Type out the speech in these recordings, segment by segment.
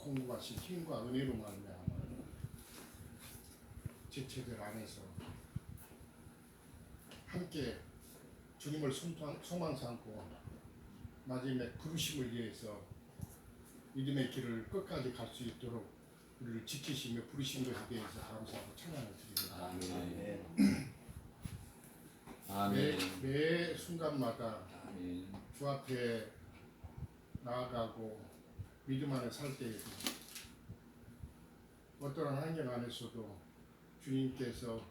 공급하신 힘과 은혜로 말미암아 지체들 안에서 함께 주님을 소망 삼고 마지막에 부르심을 위해서 믿음의 길을 끝까지 갈 수 있도록 우리를 지키시며 부르신 것에 대해서 감사하고 찬양을 드립니다. 아멘. 매 순간마다 아멘. 주 앞에 나아가고 믿음 안에 살 때에도 어떠한 환경 안에서도 주님께서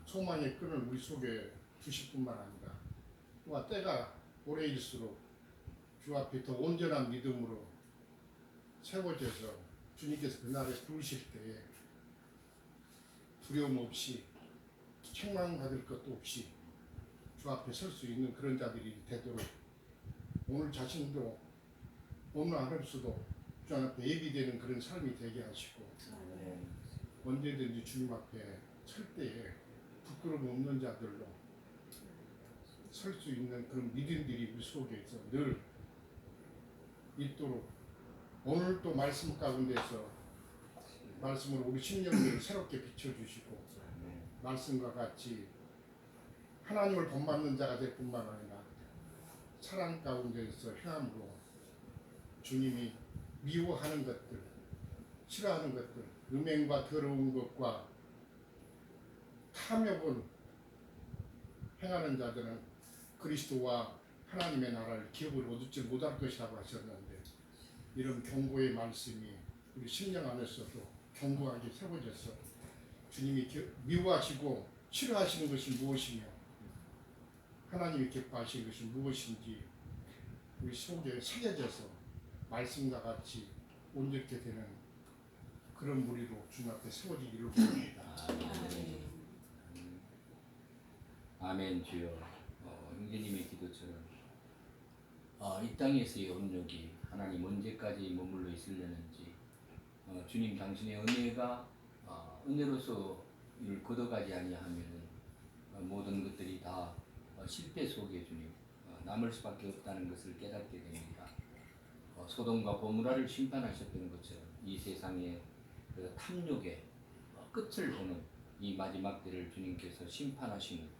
소망의 끈을 우리 속에 주실 뿐만 아니라 또한 때가 오래일수록 주 앞에 더 온전한 믿음으로 세워져서 주님께서 그날에 부르실 때에 두려움 없이 책망받을 것도 없이 주 앞에 설 수 있는 그런 자들이 되도록 오늘 자신도 오늘 하루수도 주 앞에 예비되는 그런 삶이 되게 하시고 언제든지 주님 앞에 설 때에 부끄러움 없는 자들로 설 수 있는 그런 믿음들이 우리 속에서 늘 있도록 오늘 또 말씀 가운데서 말씀으로 우리 심령을 새롭게 비춰주시고 말씀과 같이 하나님을 본받는 자가 될 뿐만 아니라 사랑 가운데서 행함으로 주님이 미워하는 것들, 싫어하는 것들, 음행과 더러운 것과 탐욕을 행하는 자들은 그리스도와 하나님의 나라를 기업을 얻지 못할 것이라고 하셨는데 이런 경고의 말씀이 우리 심령 안에서도 견고하게 세워져서 주님이 미워하시고 싫어하시는 것이 무엇이며 하나님이 기뻐하시는 것이 무엇인지 우리 속에 새겨져서 말씀과 같이 온전케 되는 그런 무리로 주님 앞에 세워지기를 바랍니다. 아멘. 주여, 형제님의 기도처럼 이 땅에서의 온욕이 하나님 언제까지 머물러 있으려는지 주님 당신의 은혜가 은혜로서 이를 걷어가지 아니하면은 모든 것들이 다 실패 속에 주님 남을 수밖에 없다는 것을 깨닫게 됩니다. 소돔과 고모라를 심판하셨던 것처럼 이 세상의 그 탐욕의 끝을 보는 이 마지막 때를 주님께서 심판하시는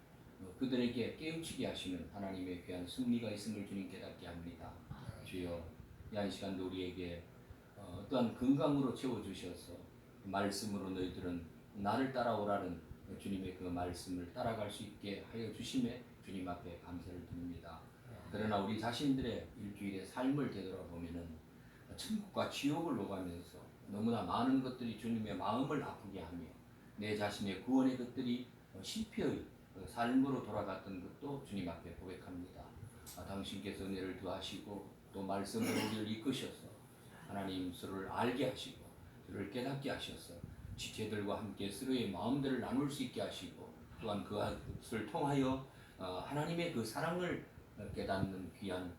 그들에게 깨우치게 하시는 하나님의 귀한 승리가 있음을 주님 깨닫게 합니다. 주여, 이 한 시간도 우리에게 어떠한 건강으로 채워주셔서 말씀으로 너희들은 나를 따라오라는 주님의 그 말씀을 따라갈 수 있게 하여 주심에 주님 앞에 감사를 드립니다. 그러나 우리 자신들의 일주일의 삶을 되돌아보면은 천국과 지옥을 오가면서 너무나 많은 것들이 주님의 마음을 아프게 하며 내 자신의 구원의 것들이 실패의 삶으로 돌아갔던 것도 주님 앞에 고백합니다. 당신께서 은혜를 더하시고 또 말씀으로 우리를 이끄셔서 하나님 서로를 알게 하시고 서로를 깨닫게 하셔서 지체들과 함께 서로의 마음들을 나눌 수 있게 하시고 또한 그것을 통하여 하나님의 그 사랑을 깨닫는 귀한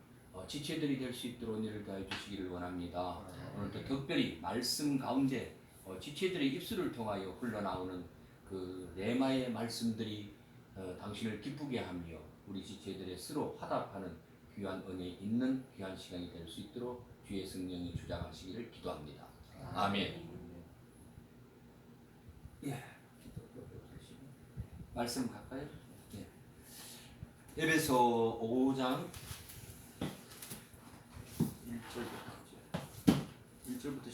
지체들이 될 수 있도록 은혜를 더해 주시기를 원합니다. 오늘도 특별히 말씀 가운데 지체들의 입술을 통하여 흘러나오는 그 레마의 말씀들이 당신을 기쁘게 하며 우리 지체들의 서로 화답하는 귀한 은혜 있는 귀한 시간이 될 수 있도록 주의 성령이 주장하시기를 기도합니다. 아멘. 예. 말씀 갈까요? 예. 에베소 5장 1절부터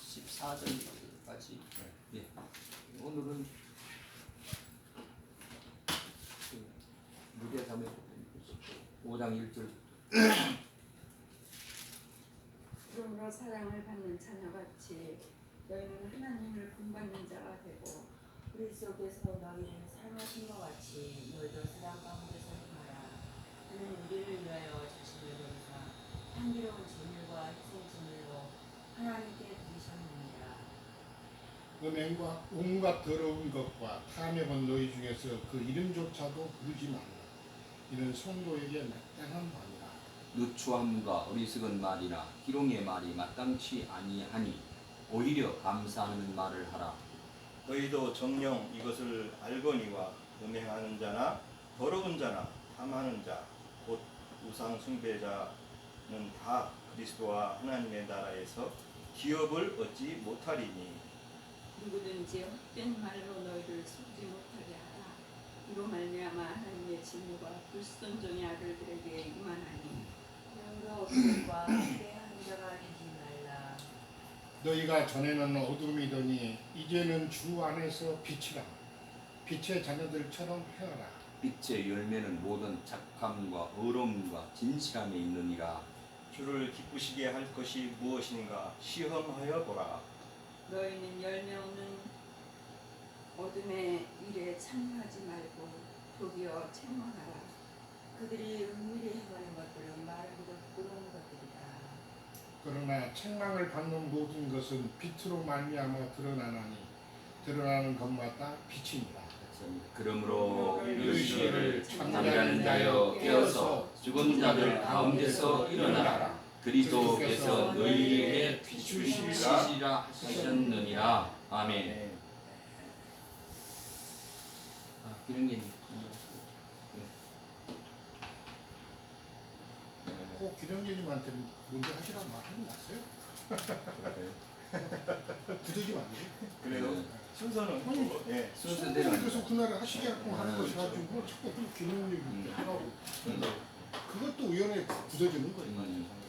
14절까지. 예. 오늘은 무대 담에 5장 1절. 그러므로 사랑을 받는 자녀같이 너희는 하나님을 본받는 자가 되고 그리스도께서 너희를 사랑하신 것 같이 너희도 사랑 가운데서 행하라. 그는 우리를 위하여 자신을 버리사 향기로운 제물과 희생 제물로 하나님께 드리셨느니라. 음행과 온갖 더러운 것과 탐욕은 너희 중에서 그 이름조차도 부르지 말라. 이는 성도에게 마땅한 말이라. 누추함과 어리석은 말이나 희롱의 말이 마땅치 아니하니 오히려 감사하는 말을 하라. 너희도 정녕 이것을 알거니와 음행하는 자나 더러운 자나 탐하는 자 곧 우상 숭배자는 다 그리스도와 하나님의 나라에서 기업을 얻지 못하리니. 누구든지 헛된 말로 너희를 속지 못하게 하라. 이로 말미암아 하나님의 진노가 불순종의 아들들에게 임하나니 그러므로 어둠과 함께하는 자가 되지 말라. 너희가 전에는 어둠이더니 이제는 주 안에서 빛이라. 빛의 자녀들처럼 행하라. 빛의 열매는 모든 착함과 의로움과 진실함에 있느니라. 주를 기쁘시게 할 것이 무엇인가 시험하여 보라. 너희는 열매 없는 어둠의 일에 참여하지 말고 도리어 책망하라. 그들이 은밀히 행하는 것들은 말하기도 부끄러운 것들이다. 그러나 책망을 받는 모든 것은 빛으로 말미암아 드러나나니 드러나는 것마다 빛이니라. 그러므로 의식을 잠잠하는 자여 깨어서 죽은 자들 가운데서 일어나라. 그리스도께서 너희에게 비추시리라 하셨느니라. 아멘. 네. 기령님. 꼭 기령님한테 먼저 하시라고 말하지 마세요. 부대기면 안 돼요. 그래요. 순서는 뭐, 예. 순서대로 그래서 그날 하시게끔 하는 것이 가지고 자꾸 기령님 하라고. 그것도 의원에 굳어지는 거예요.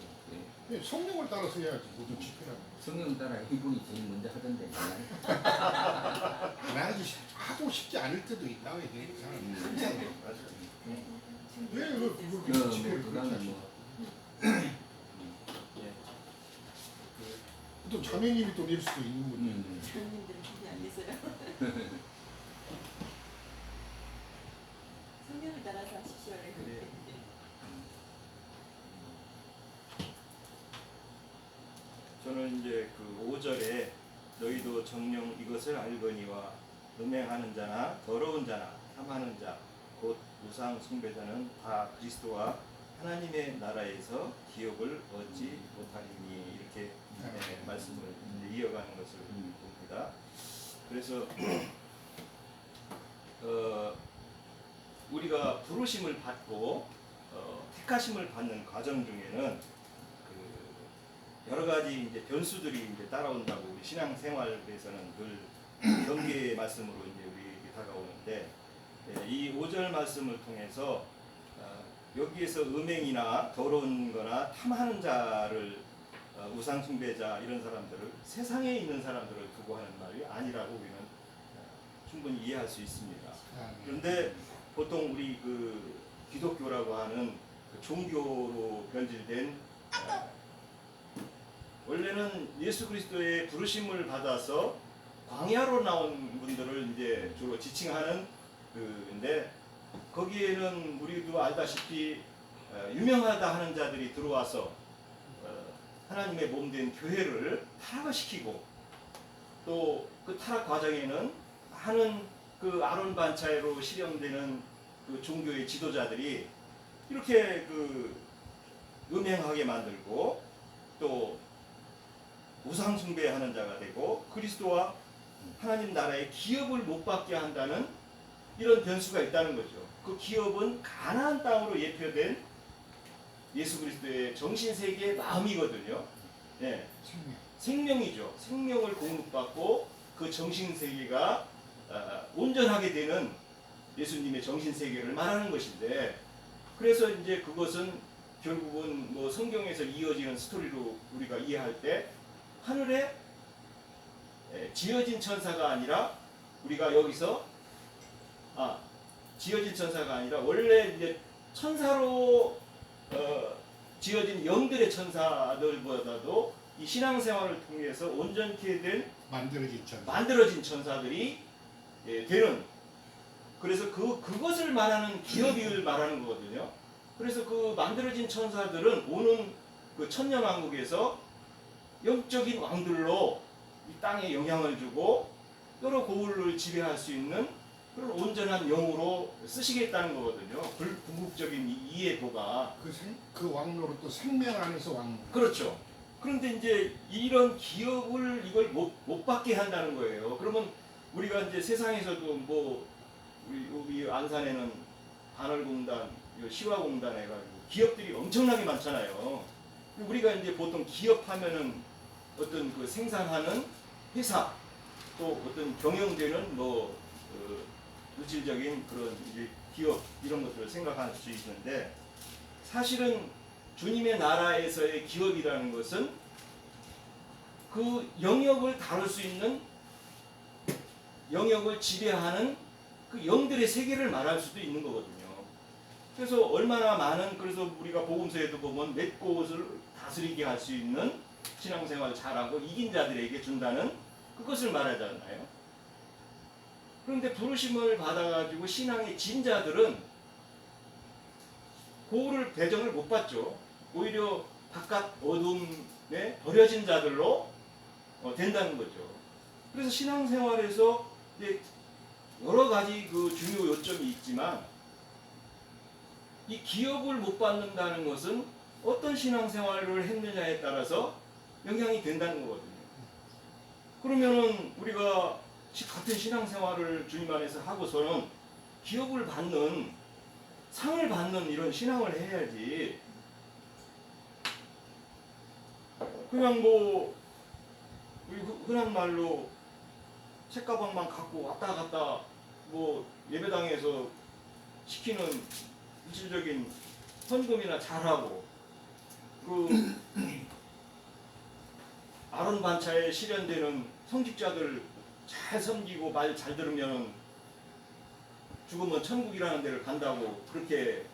네, 성령을 따라서 해야지 모든 집회라고. 성령 따라 이분이 제일 먼저 하던데. 나지 하고 싶지 않을 때도 나와야 돼. 사람. 왜 그걸 집회를 그렇게 하시나? 예. 또 자매님이 또 낼 수도 있는 거지. 주님들은 거기 안 계세요. 성령을 따라서 하십시오. 그래. 저는 이제 그 5절에 너희도 정녕 이것을 알거니와 음행하는 자나 더러운 자나 탐하는 자 곧 우상 숭배자는 다 그리스도와 하나님의 나라에서 기업을 얻지 못하리니 이렇게 말씀을 이제 이어가는 것을 봅니다. 그래서 우리가 부르심을 받고 택하심을 받는 과정 중에는 여러 가지 이제 변수들이 이제 따라온다고 우리 신앙 생활에서는 늘 경계의 말씀으로 이제 우리에게 다가오는데 이 5절 말씀을 통해서 여기에서 음행이나 더러운 거나 탐하는 자를 우상 숭배자 이런 사람들을 세상에 있는 사람들을 두고 하는 말이 아니라고 우리는 충분히 이해할 수 있습니다. 그런데 보통 우리 그 기독교라고 하는 그 종교로 변질된 원래는 예수 그리스도의 부르심을 받아서 광야로 나온 분들을 이제 주로 지칭하는 그인데 거기에는 우리도 알다시피 유명하다 하는 자들이 들어와서 하나님의 몸된 교회를 타락을 시키고 또 그 타락 과정에는 많은 그 아론 반차이로 실현되는 그 종교의 지도자들이 이렇게 그 음행하게 만들고 또 우상 숭배하는 자가 되고 그리스도와 하나님 나라의 기업을 못 받게 한다는 이런 변수가 있다는 거죠. 그 기업은 가나안 땅으로 예표된 예수 그리스도의 정신세계의 마음이거든요. 네. 생명이죠. 생명을 공급받고 그 정신세계가 온전하게 되는 예수님의 정신세계를 말하는 것인데 그래서 이제 그것은 결국은 뭐 성경에서 이어지는 스토리로 우리가 이해할 때 하늘에 지어진 천사가 아니라 우리가 여기서 지어진 천사가 아니라 원래 이제 천사로 지어진 영들의 천사들보다도 이 신앙생활을 통해서 온전케 된 만들어진 천사들이 되는 그래서 그것을 말하는 기업을 말하는 거거든요. 그래서 그 만들어진 천사들은 오는 그 천년왕국에서 영적인 왕들로 이 땅에 영향을 주고 여러 고을을 지배할 수 있는 그런 온전한 영으로 쓰시겠다는 거거든요. 궁극적인 이해도가 그 왕로로 또 생명 안에서 왕로. 그렇죠. 그런데 이제 이런 기업을 이걸 못 받게 한다는 거예요. 그러면 우리가 이제 세상에서도 뭐 우리 안산에는 반월공단, 시화공단 해가지고 기업들이 엄청나게 많잖아요. 우리가 이제 보통 기업하면은 어떤 그 생산하는 회사 또 어떤 경영되는 뭐 물질적인 그런 이제 기업 이런 것들을 생각할 수 있는데 사실은 주님의 나라에서의 기업이라는 것은 그 영역을 다룰 수 있는 영역을 지배하는 그 영들의 세계를 말할 수도 있는 거거든요. 그래서 얼마나 많은 그래서 우리가 복음서에도 보면 몇 곳을 다스리게 할 수 있는 신앙생활 잘하고 이긴 자들에게 준다는 그것을 말하잖아요. 그런데 부르심을 받아가지고 신앙의 진자들은 그거를 배정을 못 받죠. 오히려 바깥 어둠에 버려진 자들로 된다는 거죠. 그래서 신앙생활에서 이제 여러 가지 그 중요 요점이 있지만 이 기업을 못 받는다는 것은 어떤 신앙생활을 했느냐에 따라서 영향이 된다는 거거든요. 그러면은 우리가 같은 신앙생활을 주님 안에서 하고서는 기업을 받는 상을 받는 이런 신앙을 해야지 그냥 뭐 흔한 말로 책가방만 갖고 왔다 갔다 뭐 예배당에서 시키는 물질적인 헌금이나 잘하고 그 아론 반차에 실현되는 성직자들 잘 섬기고 말 잘 들으면 죽으면 천국이라는 데를 간다고 그렇게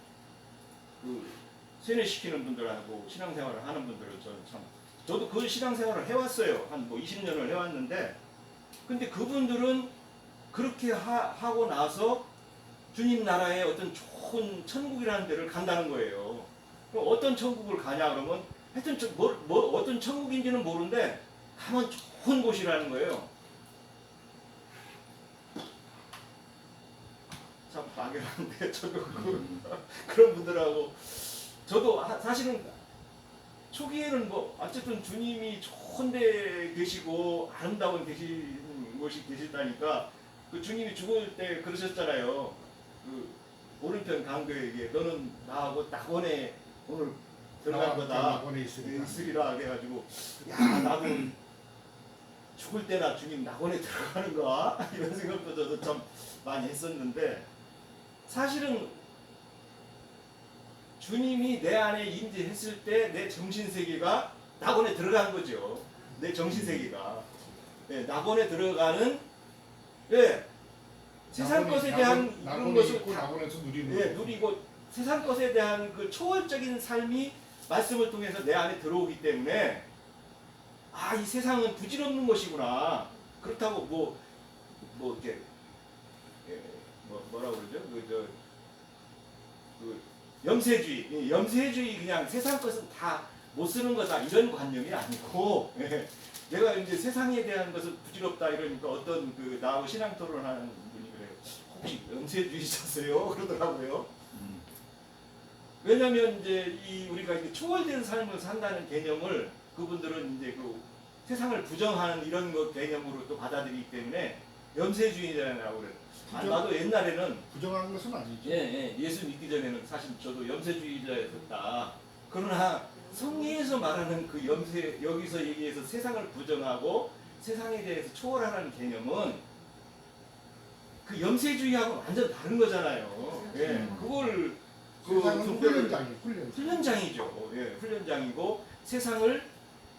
그 세뇌시키는 분들하고 신앙생활을 하는 분들을 저도 그 신앙생활을 해왔어요. 한 뭐 20년을 해왔는데 근데 그분들은 그렇게 하고 나서 주님 나라에 어떤 좋은 천국이라는 데를 간다는 거예요. 그럼 어떤 천국을 가냐 그러면 하여튼 어떤 천국인지는 모르는데 가면 좋은 곳이라는 거예요. 참 막연한데 저도 그런 분들하고 저도 사실은 초기에는 뭐 어쨌든 주님이 좋은 데 계시고 아름다운 계신 곳이 계시다니까 그 주님이 죽을 때 그러셨잖아요. 그 오른편 강도에게 너는 나하고 낙원에 오늘 들어갈 거다. 낙원에 있으리라 그래가지고 야 나도 죽을 때나 주님 낙원에 들어가는가 이런 생각도 저도 참 많이 했었는데 사실은 주님이 내 안에 임재했을 때 내 정신세계가 낙원에 들어간 거죠. 내 정신세계가 낙원에 들어가는 세상 것에 대한 그런 것을 낙원에서 누리는 누리고 세상 것에 대한 그 초월적인 삶이 말씀을 통해서 내 안에 들어오기 때문에 이 세상은 부질없는 것이구나. 그렇다고 뭐 이렇게 뭐라고 그러죠? 염세주의 그냥 세상 것은 다 못 쓰는 거다 이런 관념이 아니고 내가 이제 세상에 대한 것은 부질없다 이러니까 어떤 그 나하고 신앙 토론하는 분이 그래요. 혹시 염세주의자세요? 그러더라고요. 왜냐하면 이제 우리가 이제 초월된 삶을 산다는 개념을 그분들은 이제 그 세상을 부정하는 이런 것 개념으로 또 받아들이기 때문에 염세주의자라고 그래요. 나도 옛날에는 부정하는 것은 아니죠. 예수 믿기 전에는 사실 저도 염세주의자였다. 그러나 성경에서 말하는 그 여기서 얘기해서 세상을 부정하고 세상에 대해서 초월하는 개념은 그 염세주의하고 완전 다른 거잖아요. 그걸 세상은 훈련장이죠. 훈련장이고 세상을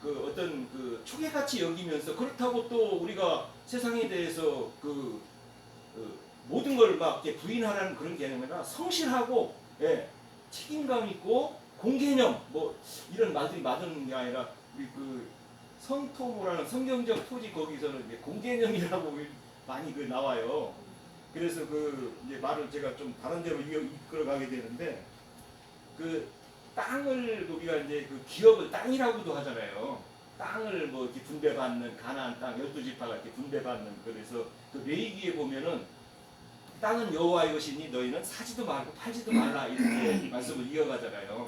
그 어떤 그 초계같이 여기면서 그렇다고 또 우리가 세상에 대해서 그 모든 걸 막 부인하라는 그런 개념이 아니라 성실하고 책임감 있고 공개념 뭐 이런 말들이 맞는 게 아니라 우리 그 성토모라는 성경적 토지 거기서는 이제 공개념이라고 많이 그 나와요. 그래서 그 이제 말을 제가 좀 다른 데로 이끌어가게 되는데 그 땅을 우리가 이제 그 기업을 땅이라고도 하잖아요. 땅을 뭐 이렇게 분배받는 가나안 땅 12지파가 이렇게 분배받는 그래서 그 레위기에 보면은 땅은 여호와의 것이니 너희는 사지도 말고 팔지도 말라 이렇게 말씀을 이어가잖아요.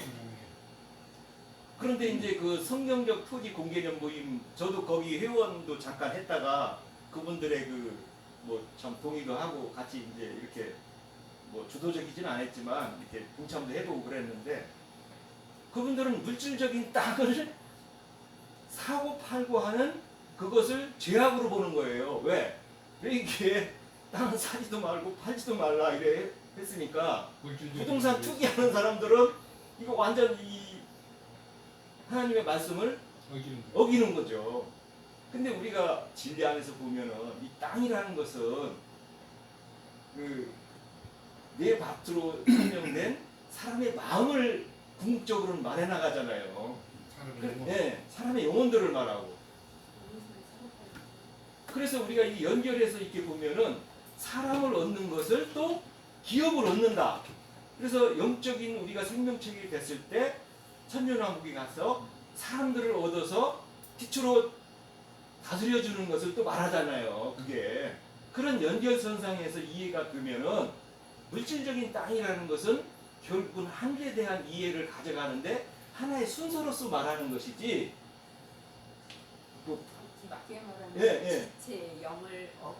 그런데 이제 그 성경적 토지 공개념 모임 저도 거기 회원도 잠깐 했다가 그분들의 그 뭐 참 동의도 하고 같이 이제 이렇게 뭐 주도적이진 않았지만 이렇게 동참도 해보고 그랬는데 그분들은 물질적인 땅을 사고 팔고 하는 그것을 죄악으로 보는 거예요. 왜? 왜 이게 땅은 사지도 말고 팔지도 말라 이래 했으니까 부동산 투기하는 사람들은 이거 완전 이 하나님의 말씀을 어기는 거죠. 근데 우리가 진리 안에서 보면은 이 땅이라는 것은 그 내 밭으로 설명된 사람의 마음을 궁극적으로는 말해 나가잖아요. 네, 사람의 영혼들을 말하고. 그래서 우리가 이 연결해서 이렇게 보면은 사람을 얻는 것을 또 기업을 얻는다. 그래서 영적인 우리가 생명체가 됐을 때 천년왕국에 가서 사람들을 얻어서 빛으로 다스려주는 것을 또 말하잖아요. 그게 그런 연결선상에서 이해가 되면은 물질적인 땅이라는 것은 결국은 하늘에 대한 이해를 가져가는데 하나의 순서로서 말하는 것이지. 뭐, 쉽게 말하면 예. 지체의 영을 얻고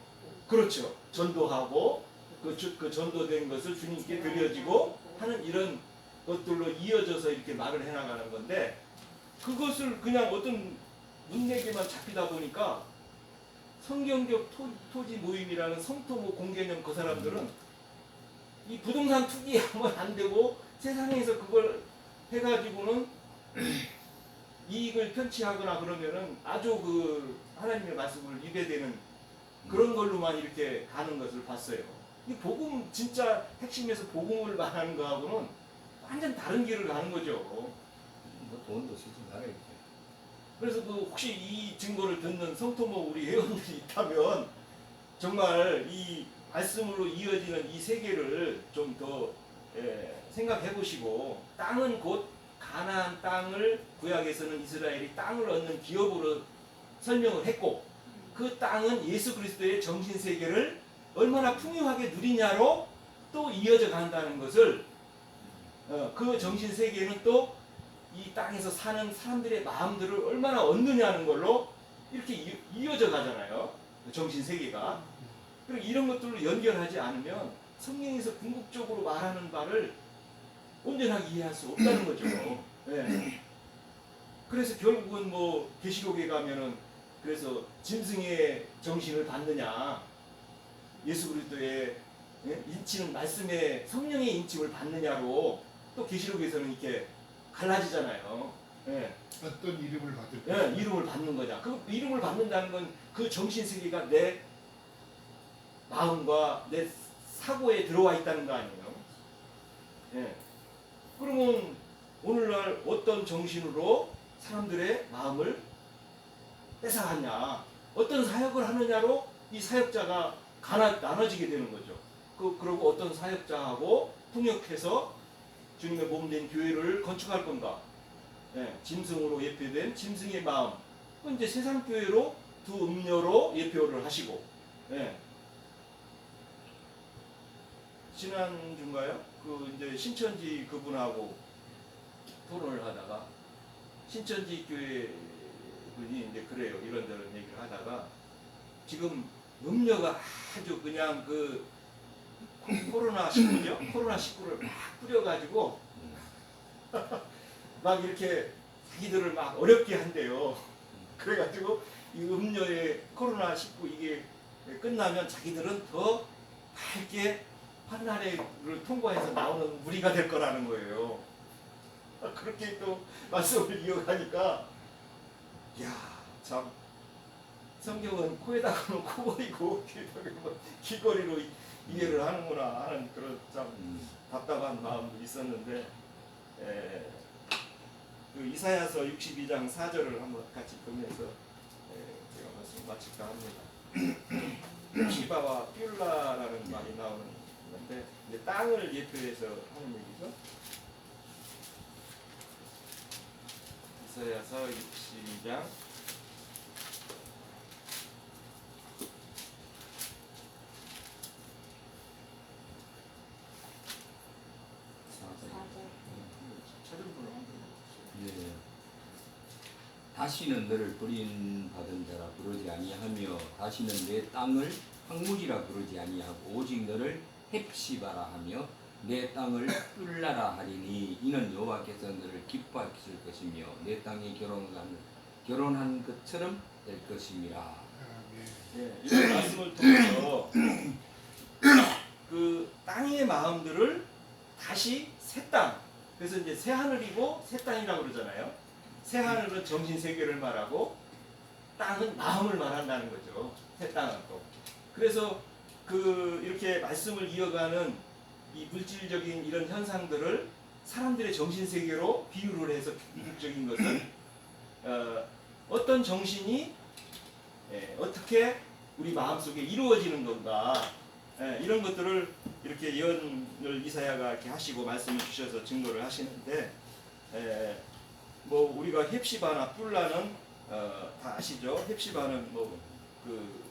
그렇죠. 전도하고 그 전도된 것을 주님께 드려지고 하는 이런 것들로 이어져서 이렇게 말을 해나가는 건데 그것을 그냥 어떤 문맥에만 잡히다 보니까 성경적 토지 모임이라는 성토모 공개념 그 사람들은 이 부동산 투기하면 안 되고 세상에서 그걸 해가지고는 이익을 편취하거나 그러면은 아주 그 하나님의 말씀을 위배되는 그런 걸로만 이렇게 가는 것을 봤어요. 이 복음 진짜 핵심에서 복음을 말하는 거하고는 완전 다른 길을 가는 거죠. 뭐 돈도 쓰지 말아야지. 그래서 그 혹시 이 증거를 듣는 성토모 우리 회원들이 있다면 정말 이 말씀으로 이어지는 이 세계를 좀 더 생각해 보시고 땅은 곧 가나안 땅을 구약에서는 이스라엘이 땅을 얻는 기업으로 설명을 했고 그 땅은 예수 그리스도의 정신 세계를 얼마나 풍요하게 누리냐로 또 이어져 간다는 것을 그 정신 세계는 또 이 땅에서 사는 사람들의 마음들을 얼마나 얻느냐는 걸로 이렇게 이어져 가잖아요. 정신 세계가. 그리고 이런 것들로 연결하지 않으면 성경에서 궁극적으로 말하는 바를 온전하게 이해할 수 없다는 거죠. 네. 그래서 결국은 뭐 계시록에 가면은 그래서 짐승의 정신을 받느냐, 예수 그리스도의 인치는 말씀의 성령의 인침을 받느냐로 또 계시록에서는 이렇게 갈라지잖아요. 네. 어떤 이름을 받을 네, 이름을 받는 거냐. 그 이름을 받는다는 건 그 정신 세계가 내 마음과 내 사고에 들어와 있다는 거 아니에요. 예. 그러면 오늘날 어떤 정신으로 사람들의 마음을 뺏어갔냐, 어떤 사역을 하느냐로 이 사역자가 나눠지게 되는 거죠. 그리고 어떤 사역자하고 통역해서 주님의 몸된 교회를 건축할 건가. 예. 짐승으로 예표된 짐승의 마음. 그 이제 세상 교회로 두 음료로 예표를 하시고. 예. 지난주인가요? 그 이제 신천지 그분하고 토론을 하다가 신천지 교회 분이 이제 그래요. 이런저런 얘기를 하다가 지금 음료가 아주 그냥 그 코로나19죠? 코로나19를 막 뿌려가지고 막 이렇게 자기들을 막 어렵게 한대요. 그래가지고 이 음료의 코로나19 이게 끝나면 자기들은 더 밝게 환난을 통과해서 나오는 무리가 될 거라는 거예요. 그렇게 또 말씀을 이어가니까 이야 참 성경은 코에다 가면 코골이고 귀에다 가면 귀걸이로 이해를 하는구나 하는 그런 참 답답한 마음도 있었는데 그 이사야서 62장 4절을 한번 같이 보면서 제가 말씀 마칠까 합니다. 시바와 뷸라라는 말이 나오는 건데 이제 땅을 예표해서 하는 얘기죠. 이사야서 62장 4절. 예. 다시는 너를 버림받은 자라 부르지 아니하며 다시는 내 땅을 황무지라 부르지 아니하고 오직 너를 헵시바라 하며 내 땅을 뿔라라 하리니 이는 여호와께서 너를 기뻐하실 것이며 내 땅에 결혼한 결혼한 것처럼 될 것입니다. 아멘. 예, 이런 말씀을 통해서 그 땅의 마음들을 다시 새 땅. 그래서 이제 새 하늘이고 새 땅이라고 그러잖아요. 새 하늘은 정신 세계를 말하고 땅은 마음을 말한다는 거죠. 새 땅은 또. 그래서 그 이렇게 말씀을 이어가는 이 물질적인 이런 현상들을 사람들의 정신 세계로 비유를 해서 비극적인 것은 어떤 정신이 어떻게 우리 마음속에 이루어지는 건가 이런 것들을 이렇게 예언을 이사야가 이렇게 하시고 말씀을 주셔서 증거를 하시는데 뭐 우리가 헵시바나 뿔라는 다 아시죠? 헵시바는 뭐 그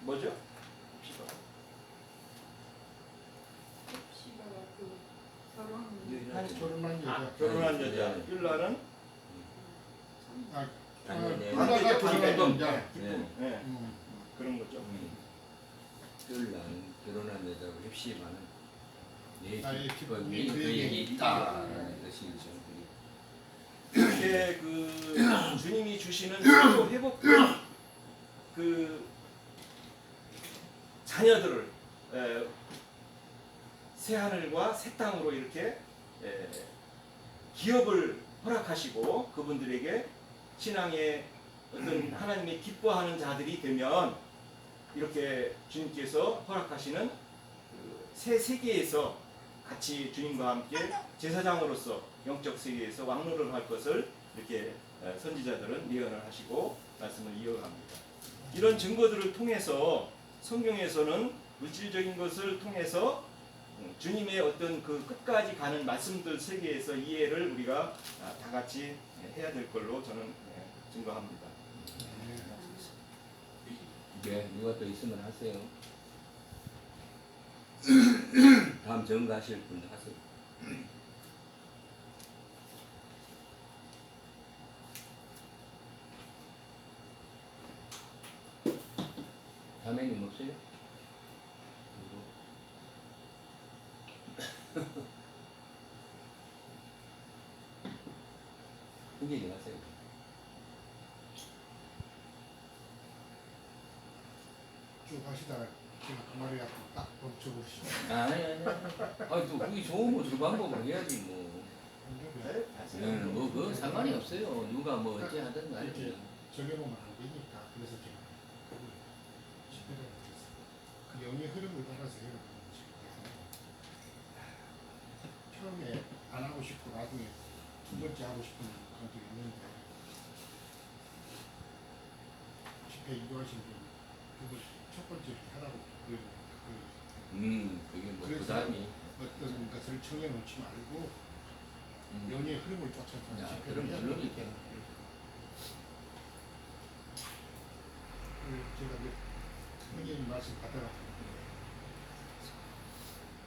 뭐죠? 헵시바 시바가 그 결혼 결혼한 여자. 결혼한 여자 뿔라는 아, 아니네. 뿔라가 결혼한 반대죠. 여자. 네. 예, 그런 거죠. 율라는 결혼한 여자고 헵시바는 내 나의 기쁨이 기쁨이 그에게 그에게 있다라는 것이죠. 이렇게 그 주님이 주시는 치료 회복된 그 자녀들을 새 하늘과 새 땅으로 이렇게 기업을 허락하시고 그분들에게 신앙의 어떤 하나님의 기뻐하는 자들이 되면 이렇게 주님께서 허락하시는 그 새 세계에서 같이 주님과 함께 제사장으로서 영적 세계에서 왕노를 할 것을 이렇게 선지자들은 예언을 하시고 말씀을 이어갑니다. 이런 증거들을 통해서 성경에서는 물질적인 것을 통해서 주님의 어떤 그 끝까지 가는 말씀들 세계에서 이해를 우리가 다 같이 해야 될 걸로 저는 증거합니다. 네, 누가 또 있으면 하세요. 다음 정가하실 분 하세요. 다음에는 없어요? 후기를 하세요. 쭉 하시다가 제가 그 말이 약간 딱 멈춰보시죠. 아니. 또 그게 좋으면 그 방법을 해야지 뭐. 뭐 그거 상관이 없어요. 누가 뭐 어째 하든 간에. 이렇게 적용하면 안 되니까 그래서 제가 그걸 집회를 했어요. 그 영의 흐름을 따라서 해야 되는 거지. 처음에 안 하고 싶고 나중에 두 번째 하고 싶은 감정이 있는데 집회 인도하신 분 그걸 첫 번째 하라고 그게 뭐 그래서 부담이. 어떤 것을 정해놓지 말고 영의 흐름을 쫓아서 야, 집회를 그럼 해야 물론이죠. 되니까. 제가 이제 선생님 말씀 받아가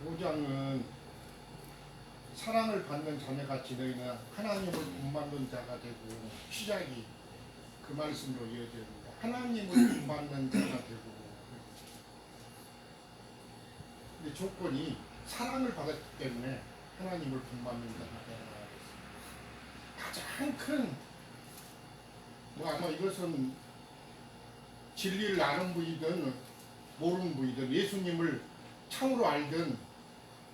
5장은 사랑을 받는 자녀같이 너희는 하나님을 본받는 자가 되고 시작이 그 말씀으로 이어집니다. 하나님을 본받는 자가 되고 근데 조건이 사랑을 받았기 때문에 하나님을 본받는 자가 되라. 가장 큰 뭐 아마 이것은 진리를 아는 분이든 모르는 분이든 예수님을 참으로 알든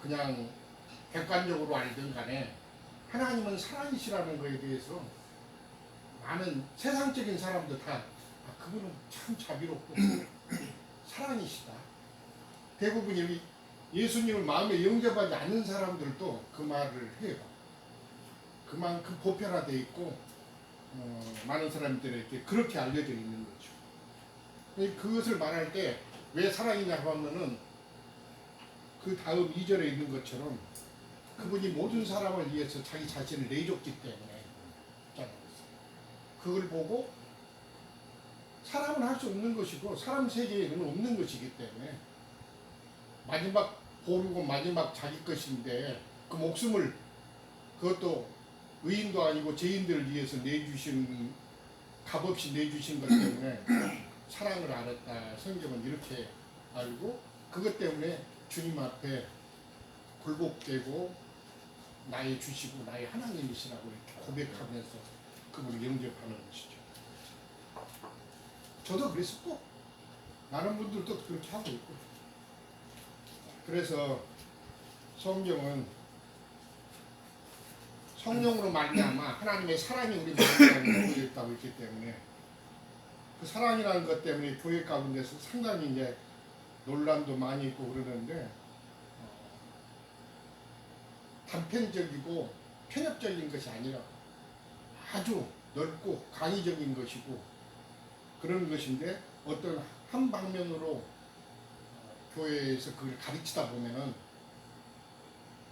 그냥 객관적으로 알든 간에 하나님은 사랑이시라는 것에 대해서 많은 세상적인 사람들 다 그분은 참 자비롭고 사랑이시다. 대부분 여기 예수님을 마음에 영접하지 않는 사람들도 그 말을 해요. 그만큼 보편화되어 있고 많은 사람들에게 그렇게 알려져 있는 거죠. 그것을 말할 때 왜 사랑이냐고 하면은 그 다음 2절에 있는 것처럼 그분이 모든 사람을 위해서 자기 자신을 내줬기 때문에 그걸 보고 사람은 할 수 없는 것이고 사람 세계에는 없는 것이기 때문에 마지막 보루고 마지막 자기 것인데 그 목숨을 그것도 의인도 아니고 죄인들을 위해서 내주신 값없이 내주신 것 때문에 사랑을 알았다. 성경은 이렇게 알고 그것 때문에 주님 앞에 굴복되고 나의 주시고 나의 하나님이시라고 이렇게 고백하면서 그분을 영접하는 것이죠. 저도 그랬었고 많은 분들도 그렇게 하고 있고. 그래서 성경은 성령으로 말미암아 하나님의 사랑이 우리 마음에 보였다고 했기 때문에 그 사랑이라는 것 때문에 교회 가운데서 상당히 이제 논란도 많이 있고 그러는데 단편적이고 편협적인 것이 아니라 아주 넓고 강의적인 것이고 그런 것인데 어떤 한 방면으로 교회에서 그걸 가르치다 보면은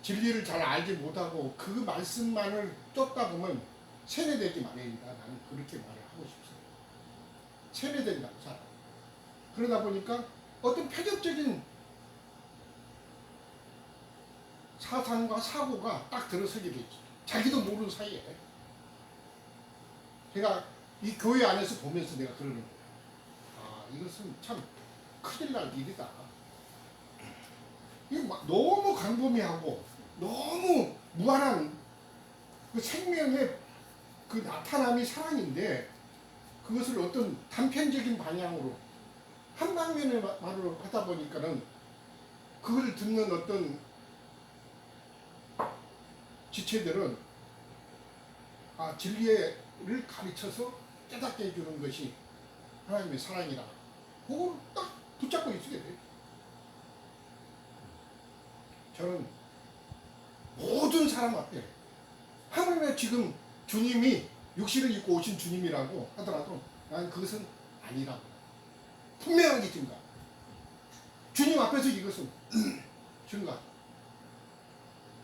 진리를 잘 알지 못하고 그 말씀만을 쫓다 보면 세뇌되기 마련이다. 나는 그렇게 말을 하고 싶어요. 세뇌된다고 사람. 그러다 보니까 어떤 편협적인 사상과 사고가 딱 들어서게 되지. 자기도 모르는 사이에. 제가 이 교회 안에서 보면서 내가 그러는 거예요. 아, 이것은 참 큰일 날 일이다. 이게 너무 광범위하고 너무 무한한 그 생명의 그 나타남이 사랑인데 그것을 어떤 단편적인 방향으로 한 방면의 말로 하다 보니까는 그걸 듣는 어떤 지체들은 아, 진리를 가르쳐서 깨닫게 해주는 것이 하나님의 사랑이다. 그걸 딱 붙잡고 있게 돼요. 저는 모든 사람 앞에 하물며 지금 주님이 육신을 입고 오신 주님이라고 하더라도 난 그것은 아니라고 분명하게 증가. 주님 앞에서 이것은 증가.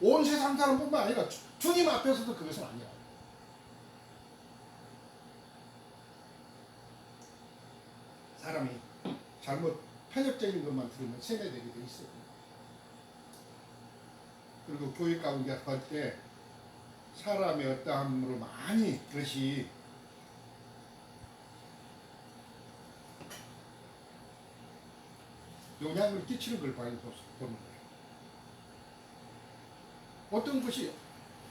온 세상 사람뿐만 아니라 주님 앞에서도 그것은 아니야. 사람이 잘못 편협적인 것만 들으면 세뇌되게 돼 있어요. 그리고 교회 가운데 갈 때 사람의 어떠함으로 많이 그것이 영향을 끼치는 걸 보는 거예요. 어떤 것이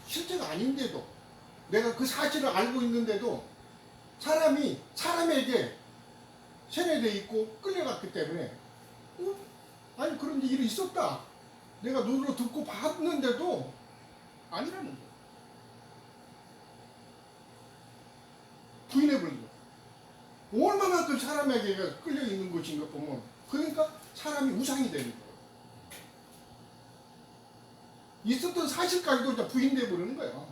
실제가 아닌데도 내가 그 사실을 알고 있는데도 사람이 사람에게 세뇌되어 있고 끌려갔기 때문에 아니 그런 일이 있었다. 내가 눈으로 듣고 봤는데도 아니라는 거예요. 부인해버린 거예요. 얼마나 그 사람에게 끌려 있는 것인가 보면 그러니까 사람이 우상이 되는 거예요. 있었던 사실까지도 이제 부인돼 버리는 거예요.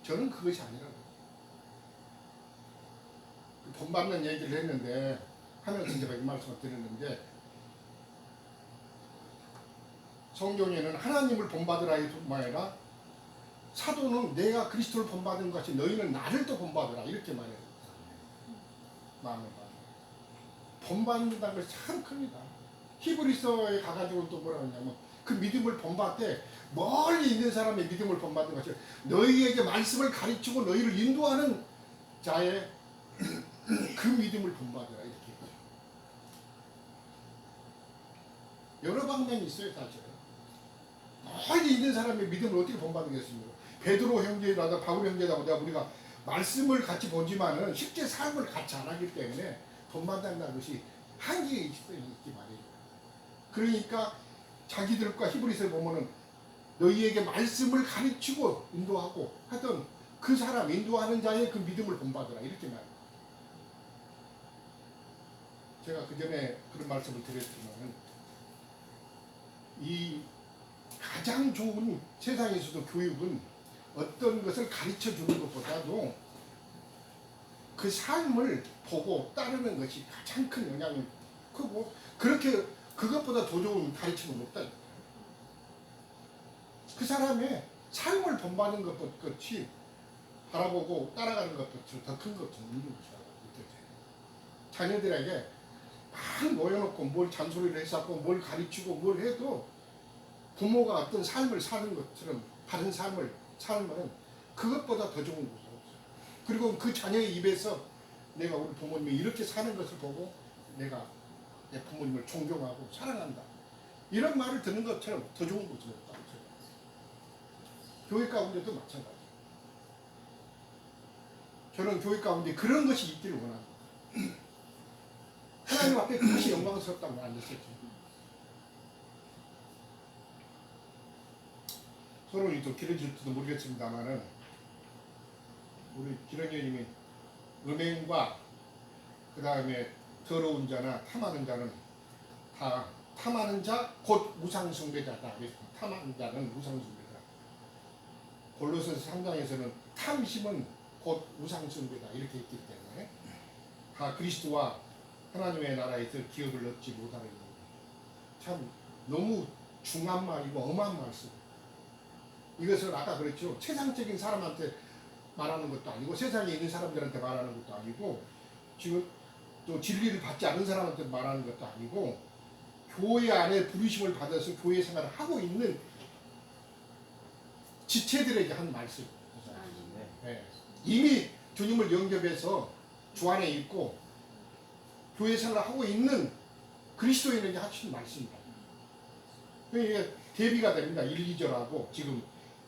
저는 그것이 아니라고. 본받는 얘기를 했는데 하면서 제가 이 말씀을 드렸는데 성경에는 하나님을 본받으라 뿐만 아니라 사도는 내가 그리스도를 본받은 것이 너희는 나를 또 본받으라 이렇게 말해요. 마음을 본받는다는 것이 참 큽니다. 히브리서에 가가지고 또 뭐라 하냐면 그 믿음을 본받되 멀리 있는 사람의 믿음을 본받는 것이 너희에게 말씀을 가르치고 너희를 인도하는 자의 그 믿음을 본받으라 이렇게 해요. 여러 방면이 있어요 사실은. 멀리 있는 사람의 믿음을 어떻게 본받겠습니까? 베드로 형제라도 바울 형제라도 우리가 말씀을 같이 보지만은 실제 삶을 같이 안 하기 때문에 본받는다는 것이 한계에 있기 말이에요. 그러니까 자기들과 히브리서에 보면은 너희에게 말씀을 가르치고 인도하고 하던 그 사람 인도하는 자의 그 믿음을 본받으라 이렇게 말해요. 제가 그 전에 그런 말씀을 드렸지만은 이 가장 좋은 세상에서도 교육은 어떤 것을 가르쳐 주는 것보다도 그 삶을 보고 따르는 것이 가장 큰 영향이 크고 그렇게 그것보다 더 좋은 가르침은 없다. 그 사람의 삶을 본받는 것같이 바라보고 따라가는 것보다 더 큰 것은 없는 것이라고 느껴져요. 자녀들에게 막 모여놓고 뭘 잔소리를 해서 뭘 가르치고 뭘 해도 부모가 어떤 삶을 사는 것처럼 다른 삶을 살면 그것보다 더 좋은 것이 없어요. 그리고 그 자녀의 입에서 내가 우리 부모님이 이렇게 사는 것을 보고 내가 내 부모님을 존경하고 사랑한다. 이런 말을 듣는 것처럼 더 좋은 것은 없다고 생각합니다. 교회 가운데도 마찬가지. 저는 교회 가운데 그런 것이 있기를 원합니다. 하나님 앞에 그것이 영광스럽다고 말했었지. 서론이 좀 길어질지도 모르겠습니다만은 우리 기령님이 음행과 그 다음에 더러운 자나 탐하는 자는 다 탐하는 자 곧 우상숭배자다. 탐하는 자는 우상숭배자. 골로새서 3장에서는 탐심은 곧 우상숭배다 이렇게 했기 때문에 다 그리스도와 하나님의 나라에서 기업을 얻지 못하는 거예요. 참 너무 중한 말이고 엄한 말씀. 이것을 아까 그랬죠. 세상적인 사람한테 말하는 것도 아니고 세상에 있는 사람들한테 말하는 것도 아니고 지금 또 진리를 받지 않은 사람한테 말하는 것도 아니고 교회 안에 부르심을 받아서 교회 생활을 하고 있는 지체들에게 한 말씀. 네. 이미 주님을 영접해서 주 안에 있고 교회 생활을 하고 있는 그리스도인에게 하신 말씀입니다. 이게 대비가 됩니다. 1, 2절하고 지금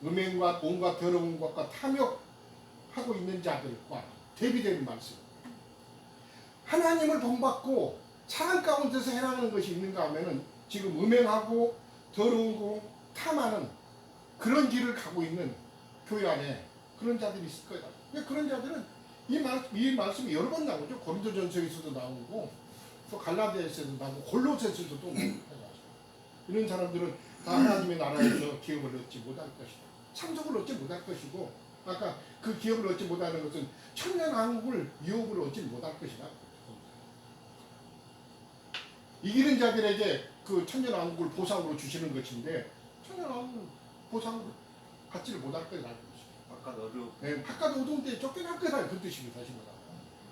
음행과 온갖 더러운 것과 탐욕하고 있는 자들과 대비되는 말씀. 하나님을 본받고 사랑 가운데서 해나가는 것이 있는가 하면은 지금 음행하고 더러운 거 탐하는 그런 길을 가고 있는 교회 안에 그런 자들이 있을 거다. 그런 자들은 이 말씀이 여러 번 나오죠. 고린도전서에서도 나오고 또 갈라디아에서도 나오고 골로새서도 또 나오고 이런 사람들은 다 하나님의 나라에서 기업을 얻지 못할 것이다. 상속을 얻지 못할 것이고 아까 그 기업을 얻지 못하는 것은 천년왕국을 유업으로 얻지 못할 것이다. 이기는 자들에게 그 천년왕국을 보상으로 주시는 것인데 천년왕국을 보상으로 받지를 못할 것이다. 바깥 어려. 네, 바깥 어두운 데에 쫓겨날 거다 그 뜻입니다. 다시 말하면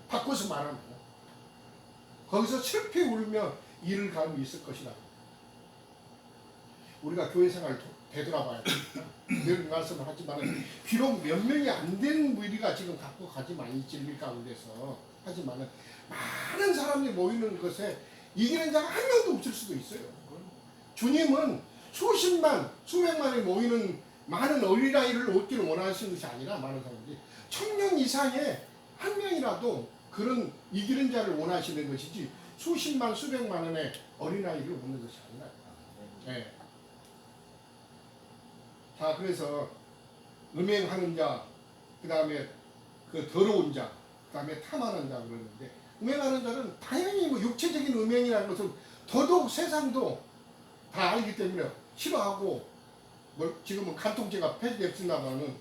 바꿔서 말하면 거기서 슬피 울며 이를 감이 있을 것이다. 우리가 교회 생활을 되돌아봐야 됩니다. 늘 말씀을 하지만 비록 몇 명이 안 되는 무리가 지금 갖고 가지만 이 진리 가운데서 하지만 많은 사람이 모이는 것에 이기는 자가 한 명도 없을 수도 있어요. 주님은 수십만 수백만이 모이는 많은 어린아이를 얻기를 원하시는 것이 아니라 많은 사람들이 1000명 이상의 한 명이라도 그런 이기는 자를 원하시는 것이지 수십만 수백만의 어린아이를 얻는 것이 아니라. 네. 자, 그래서 음행하는 자, 그 다음에 그 더러운 자, 그 다음에 탐하는 자 그러는데 음행하는 자는 당연히 뭐 육체적인 음행이라는 것은 더더욱 세상도 다 알기 때문에 싫어하고 뭐 지금은 간통죄가 폐지됐습니다마는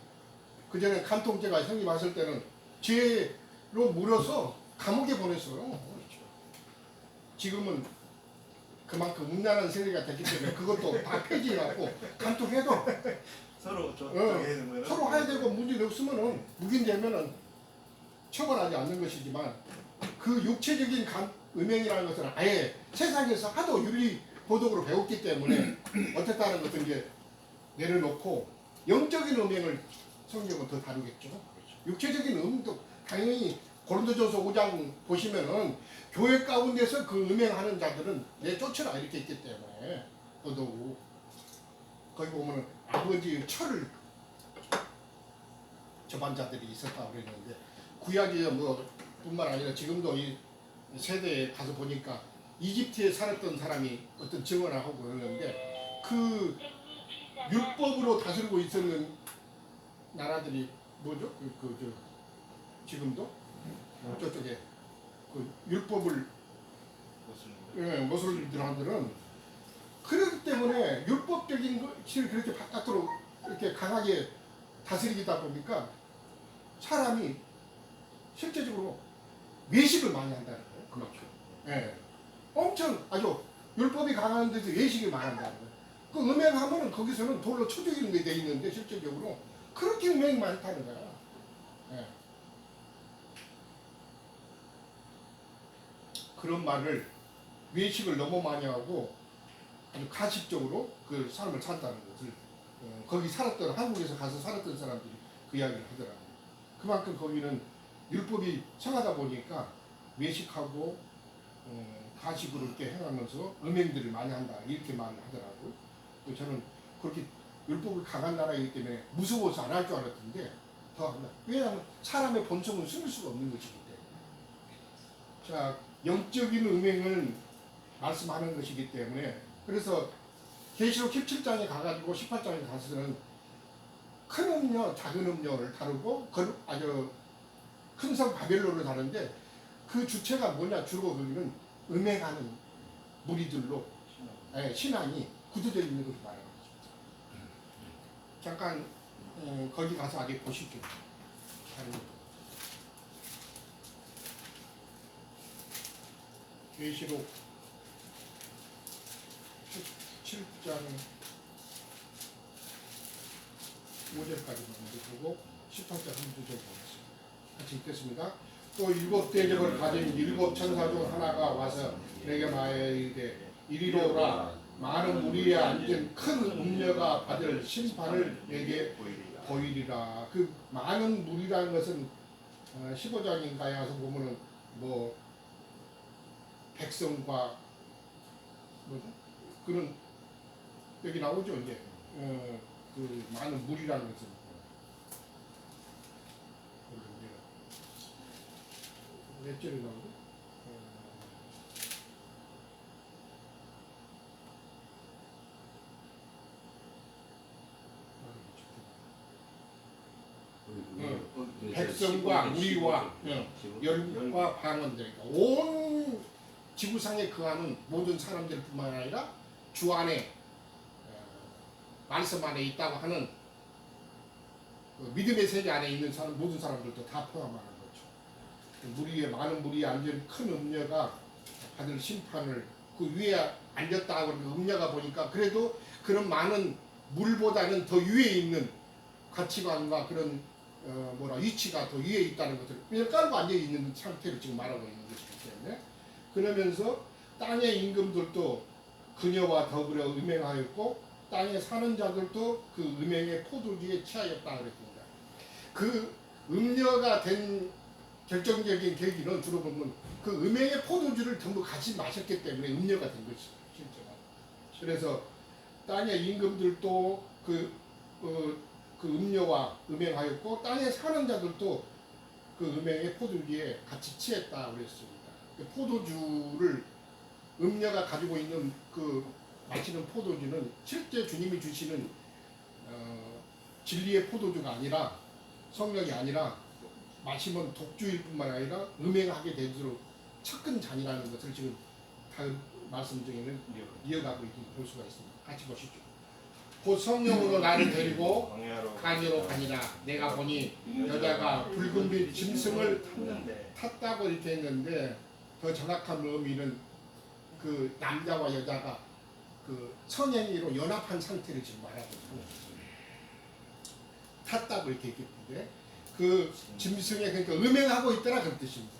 그 전에 간통죄가 성립했을 때는 죄로 물어서 감옥에 보냈어요. 지금은 그만큼 음란한 세대가 됐기 때문에 그것도 다 폐지하고 간통해도 서로 서로 해야 되고 문제 없으면은 묵인되면은 처벌하지 않는 것이지만 그 육체적인 음행이라는 것은 아예 세상에서 하도 윤리 도덕으로 배웠기 때문에 어떻다는 것은 이제 내려놓고 영적인 음행을 성경은 더 다루겠죠. 육체적인 음도 당연히 고린도전서 5장 보시면은 교회 가운데서 그 음행하는 자들은 내쫓으라 이렇게 했기 때문에 더더욱 거기 보면은 아버지의 철을 접한 자들이 있었다고 그랬는데 구약이 뭐 뿐만 아니라 지금도 이 세대에 가서 보니까 이집트에 살았던 사람이 어떤 증언을 하고 그러는데 그 율법으로 다스리고 있었는 나라들이 뭐죠? 지금도 저쪽에 그 율법을 모슬림들은 그렇기 때문에 율법적인 것을 그렇게 바깥으로 이렇게 강하게 다스리다 보니까 사람이 실제적으로 외식을 많이 한다는 거예요. 그렇죠. 예. 엄청 아주 율법이 강한 데서 외식이 많이 한다는 거예요. 그 음행하면은 거기서는 돌로 쳐 죽이는 게 돼 있는데 실제적으로 그렇게 음행이 많다는 거야. 예. 그런 말을 외식을 너무 많이 하고 아주 가식적으로 그 삶을 산다는 것을 거기 살았던 한국에서 가서 살았던 사람들이 그 이야기를 하더라고요. 그만큼 거기는 율법이 성하다 보니까 외식하고 가식으로 이렇게 행하면서 음행들을 많이 한다 이렇게 말을 하더라고요. 저는 그렇게 율법이 강한 나라이기 때문에 무서워서 안 할 줄 알았는데 더 한다. 왜냐하면 사람의 본성은 숨을 수가 없는 것이기 때문에. 자, 영적인 음행을 말씀하는 것이기 때문에 그래서 계시록 17장에 가가지고 18장에 가서는 큰 음료, 작은 음료를 다루고 아주 큰 성 바벨론을 다루는데 그 주체가 뭐냐 주로 우리는 음행하는 무리들로 신앙이 굳어져 있는 것을 말하는 거죠. 잠깐 거기 가서 아직 보실게요. 계시록 17장 5절까지 먼저 보고 18장 1-2절 보겠습니다. 같이 읽겠습니다. 또 일곱 대접을 가진 일곱 천사 중 하나가 와서 내게 말하되 이리로라 많은 무리에 앉은 큰 음녀가 받을 심판을 내게 보이리라. 그 많은 무리라는 것은 15장인가에 가서 보면은 뭐 백성과 그런 여기 나오죠 이제 그 많은 무리라는 것은 몇 절에 나오죠? 백성과 무리와 열과 방언들이니까 온 지구상에 거하는 모든 사람들뿐만 아니라 주 안에 말씀 안에 있다고 하는 그 믿음의 세계 안에 있는 사람 모든 사람들도 다 포함하는 거죠. 무리에 많은 무리에 앉은 큰 음녀가 받을 심판을 그 위에 앉았다 하고 음녀가 보니까 그래도 그런 많은 물보다는 더 위에 있는 가치관과 그런 위치가 더 위에 있다는 것을 그냥 깔고 앉아 있는 상태를 지금 말하고 있는 것이기 때문에 그러면서 땅의 임금들도 그녀와 더불어 음행하였고 땅에 사는 자들도 그 음행의 포도주에 취하였다 그랬습니다. 그 음녀가 된 결정적인 계기는 주로 보면 그 음행의 포도주를 전부 같이 마셨기 때문에 음녀가 된 것이죠. 실제로. 그래서 땅의 임금들도 그 음녀와 음행하였고 땅에 사는 자들도 그 음행의 포도주에 같이 취했다 그랬습니다. 그 포도주를 음녀가 가지고 있는 그 마시는 포도주는 실제 주님이 주시는 진리의 포도주가 아니라 성령이 아니라 마시면 독주일 뿐만 아니라 음행하게 될수록 척근 잔이라는 것을 지금 다음 말씀 중에는 이어가고 있는 볼 수가 있습니다. 같이 보시죠. 곧 성령으로 나를 데리고 강야로 가니라. 내가 보니 여자가 붉은 빛 짐승을 탔다고 이렇게 했는데 더 정확한 의미는 그 남자와 여자가 그 성행위로 연합한 상태를 지금 말하고 있고 탔다고 이렇게 얘기했는데 그 짐승의 그러니까 음행하고 있더라 그런 뜻입니다.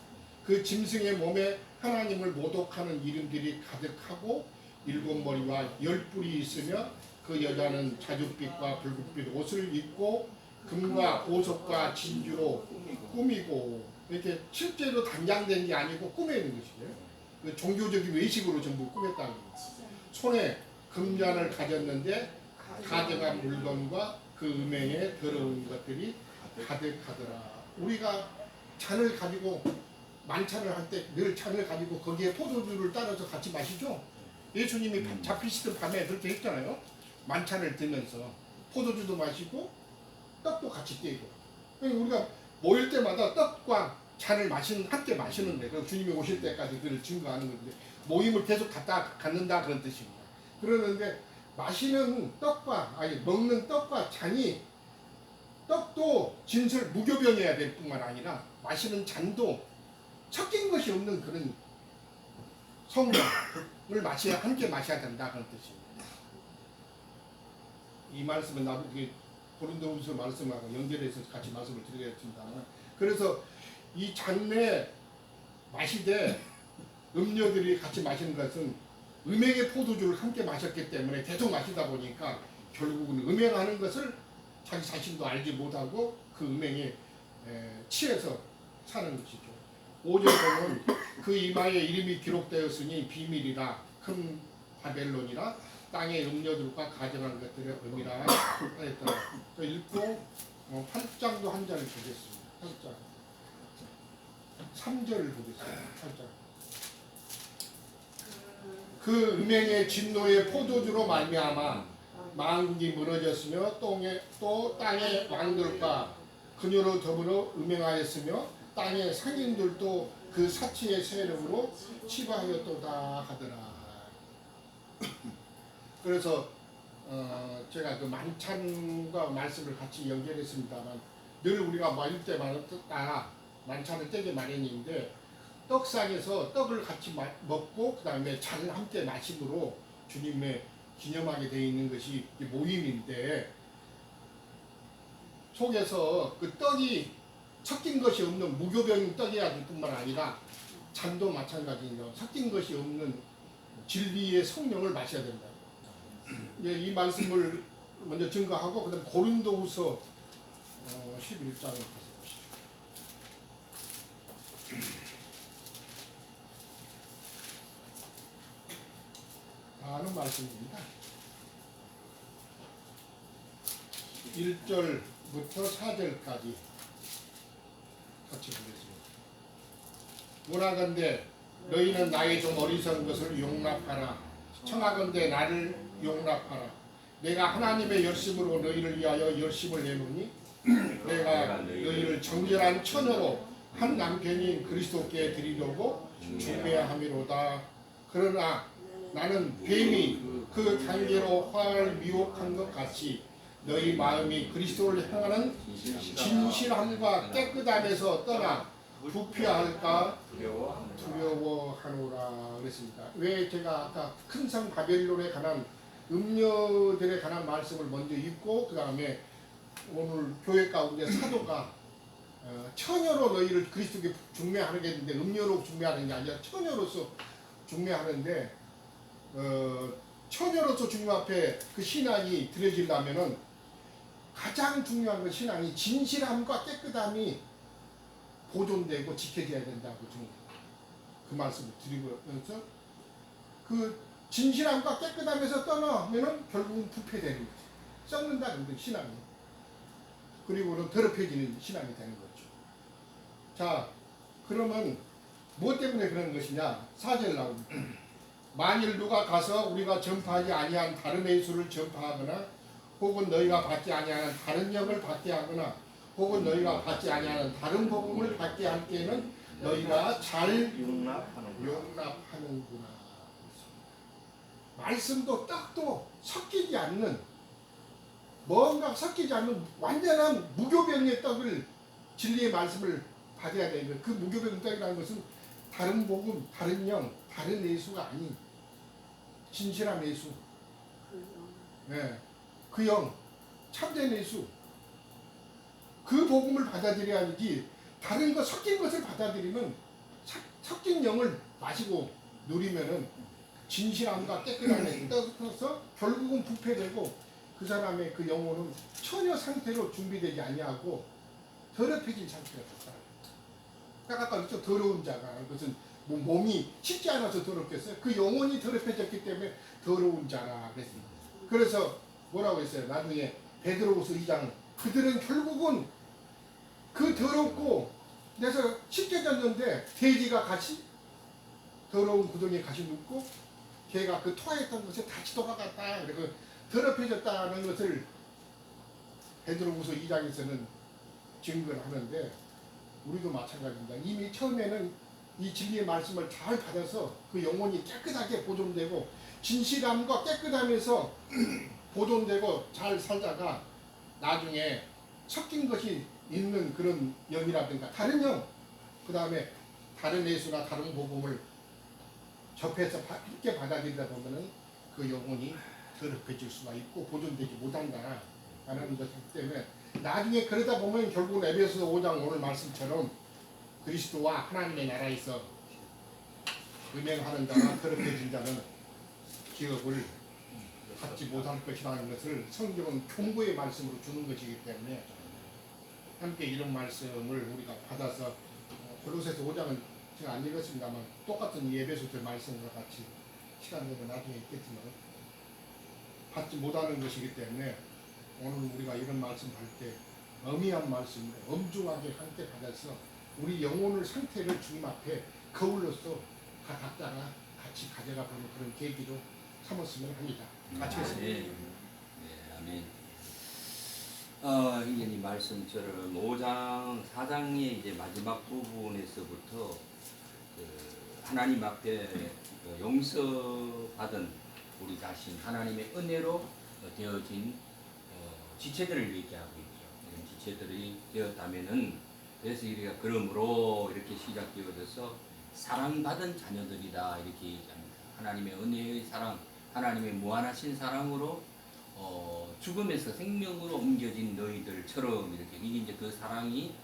그 짐승의 몸에 하나님을 모독하는 이름들이 가득하고 일곱 머리와 열 뿔이 있으며 그 여자는 자줏빛과 붉은빛 옷을 입고 금과 보석과 진주로 꾸미고 이렇게 실제로 단장된 게 아니고 꾸며있는 것이에요. 그 종교적인 외식으로 전부 꾸몄다는 겁니다. 손에 금잔을 가졌는데 가져간 물건과 그 음행에 더러운 것들이 가득하더라. 우리가 잔을 가지고 만찬을 할 때 늘 잔을 가지고 거기에 포도주를 따라서 같이 마시죠. 예수님이 잡히시던 밤에 그렇게 했잖아요. 만찬을 들면서 포도주도 마시고 떡도 같이 떼고 우리가 모일 때마다 떡과 잔을 함께 마시는데 그럼 주님이 오실 때까지 그를 증거하는 건데 모임을 계속 갖는다 그런 뜻입니다. 그러는데 마시는 떡과 먹는 떡과 잔이 떡도 진술 무교병해야 될 뿐만 아니라 마시는 잔도 섞인 것이 없는 그런 성령을 함께 마셔야 된다 그런 뜻입니다. 이 말씀은 나도 고린도후서 말씀하고 연결해서 같이 말씀을 드리겠습니다만 그래서 이 잔에 마시되 음료들이 같이 마시는 것은 음행의 포도주를 함께 마셨기 때문에 계속 마시다 보니까 결국은 음행하는 것을 자기 자신도 알지 못하고 그 음행에 취해서 사는 것이죠. 5절 보면 그 이마에 이름이 기록되었으니 비밀이라 큰 바벨론이라 땅의 음료들과 가정한 것들의 의미라 하였다. 또 읽고 8장도 한 절을 보겠습니다. 8장 3절을 보겠습니다. 8장 그 음행의 진노의 포도주로 말미암아 만국이 무너졌으며 또 땅의 왕들과 그녀로 더불어 음행하였으며 땅의 상인들도 그 사치의 세력으로 치부하였도다 하더라. 그래서 제가 그 만찬과 말씀을 같이 연결했습니다만 늘 우리가 모일 때마다 만찬을 떼게 마련인데 떡상에서 떡을 같이 먹고 그 다음에 잔을 함께 마심으로 주님의 기념하게 되어 있는 것이 모임인데 속에서 그 떡이 섞인 것이 없는 무교병 떡이야 될 뿐만 아니라 잔도 마찬가지입니다. 섞인 것이 없는 진리의 성령을 마셔야 된다. 이 말씀을 먼저 증거하고 그다음 고린도후서 11장을 가서 보시죠. 다 아는 말씀입니다. 1절부터 4절까지 같이 보겠습니다. 원하건대 너희는 나의 좀 어리석은 것을 용납하라. 청하건대 나를 용납하라. 내가 하나님의 열심으로 너희를 위하여 열심을 내노니 내가 너희를 정결한 처녀로 한 남편인 그리스도께 드리려고 준비함이로다. 그러나 나는 뱀이 그 단계로 화를 미혹한 것 같이 너희 마음이 그리스도를 향하는 진실함과 깨끗함에서 떠나 부패할까 두려워하노라 그랬습니다. 왜 제가 아까 큰성 바벨론에 관한 음료들에 관한 말씀을 먼저 읽고 그 다음에 오늘 교회 가운데 사도가 처녀로 너희를 그리스도께 중매하겠는데 음료로 중매하는 게 아니라 처녀로서 중매하는데 처녀로서 주님 앞에 그 신앙이 드려지려면은 가장 중요한 건 신앙이 진실함과 깨끗함이 보존되고 지켜져야 된다고 좀 그 말씀을 드리면서 그 진실함과 깨끗함에서 떠나면은 결국은 부패되는 거죠. 썩는다는 거 신앙이. 그리고는 더럽혀지는 신앙이 되는 거죠. 자, 그러면 뭐 때문에 그런 것이냐? 4절 나옵니다. 만일 누가 가서 우리가 전파하지 아니한 다른 예수를 전파하거나 혹은 너희가 받지 아니하는 다른 영을 받게 하거나 혹은 너희가 받지 아니하는 다른 복음을 받게 할 때는 너희가 잘 용납하는구나. 말씀도 떡도 섞이지 않는 뭔가 섞이지 않는 완전한 무교병의 떡을 진리의 말씀을 받아야 되는 거예요. 그 무교병 떡이라는 것은 다른 복음, 다른 영, 다른 예수가 아닌 진실한 예수. 네. 그 영, 참된 예수. 그 복음을 받아들여야지 다른 거 섞인 것을 받아들이면 섞인 영을 마시고 누리면은 진실함과 깨끗함에 떠서 결국은 부패되고 그 사람의 그 영혼은 처녀 상태로 준비되지 아니하고 더럽혀진 상태가 됐다. 아까 그랬죠. 더러운 자가 그것은 뭐 몸이 씻지 않아서 더럽겠어요. 그 영혼이 더럽혀졌기 때문에 더러운 자라 그랬습니다. 그래서 뭐라고 했어요? 나중에 베드로후서 2장 그들은 결국은 그 더럽고 그래서 씻겨졌는데 돼지가 같이 더러운 구덩이에 같이 눕고 걔가 그 토했던 것에 다시 돌아갔다. 그리고 더럽혀졌다는 것을 베드로후서 2장에서는 증거를 하는데 우리도 마찬가지입니다. 이미 처음에는 이 진리의 말씀을 잘 받아서 그 영혼이 깨끗하게 보존되고 진실함과 깨끗함에서 보존되고 잘 살다가 나중에 섞인 것이 있는 그런 영이라든가 다른 영, 그 다음에 다른 예수나 다른 복음을 접해서 함께 받아들이다 보면은 그 영혼이 더럽혀질 수가 있고 보존되지 못한다 라는 것 때문에 나중에 그러다 보면 결국은 에베소서 5장 오늘 말씀처럼 그리스도와 하나님의 나라에서 음행하는 자나 더럽혀진 자는 기업을 갖지 못할 것이라는 것을 성경은 경고의 말씀으로 주는 것이기 때문에 함께 이런 말씀을 우리가 받아서 골로새서 5장은 제가 안 읽었습니다만 똑같은 에베소서 말씀과 같이 시간 되면 나중에 있겠지만 받지 못하는 것이기 때문에 오늘 우리가 이런 말씀할 때 엄미한 말씀을 엄중하게 함께 받아서 우리 영혼을 상태를 주님 앞에 거울로서 각자가 같이 가져가 보는 그런 계기로 삼았으면 합니다. 같이 했습니다. 네, 아멘. 형제님 말씀처럼 5장, 4장의 이제 마지막 부분에서부터 하나님 앞에 용서받은 우리 자신, 하나님의 은혜로 되어진 지체들을 얘기하고 있죠. 이런 지체들이 되었다면은 그래서 우리가 그러므로 이렇게 시작되어져서 사랑받은 자녀들이다 이렇게 얘기합니다. 하나님의 은혜의 사랑, 하나님의 무한하신 사랑으로 죽음에서 생명으로 옮겨진 너희들처럼 이렇게 이게 이제 그 사랑이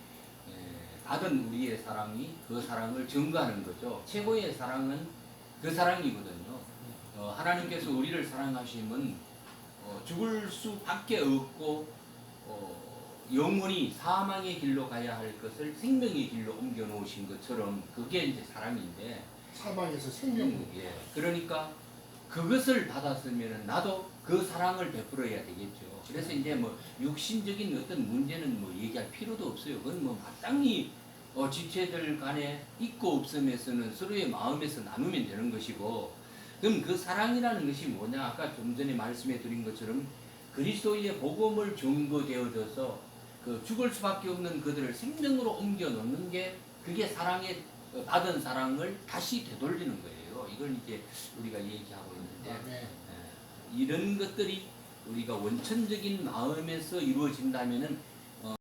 받은 우리의 사랑이 그 사랑을 증거하는 거죠. 최고의 사랑은 그 사랑이거든요. 하나님께서 우리를 사랑하시면 죽을 수밖에 없고 영원히 사망의 길로 가야 할 것을 생명의 길로 옮겨 놓으신 것처럼 그게 이제 사랑인데 사망에서 생명으로 예, 그러니까 그것을 받았으면 나도 그 사랑을 베풀어야 되겠죠. 그래서 이제 뭐 육신적인 어떤 문제는 뭐 얘기할 필요도 없어요. 그건 뭐 마땅히 지체들 간에 있고 없음에서는 서로의 마음에서 나누면 되는 것이고, 그럼 그 사랑이라는 것이 뭐냐? 아까 좀 전에 말씀해 드린 것처럼 그리스도의 복음을 증거되어져서 그 죽을 수밖에 없는 그들을 생명으로 옮겨 놓는 게 그게 사랑의 받은 사랑을 다시 되돌리는 거예요. 이걸 이제 우리가 얘기하고 있는데 아멘. 이런 것들이 우리가 원천적인 마음에서 이루어진다면은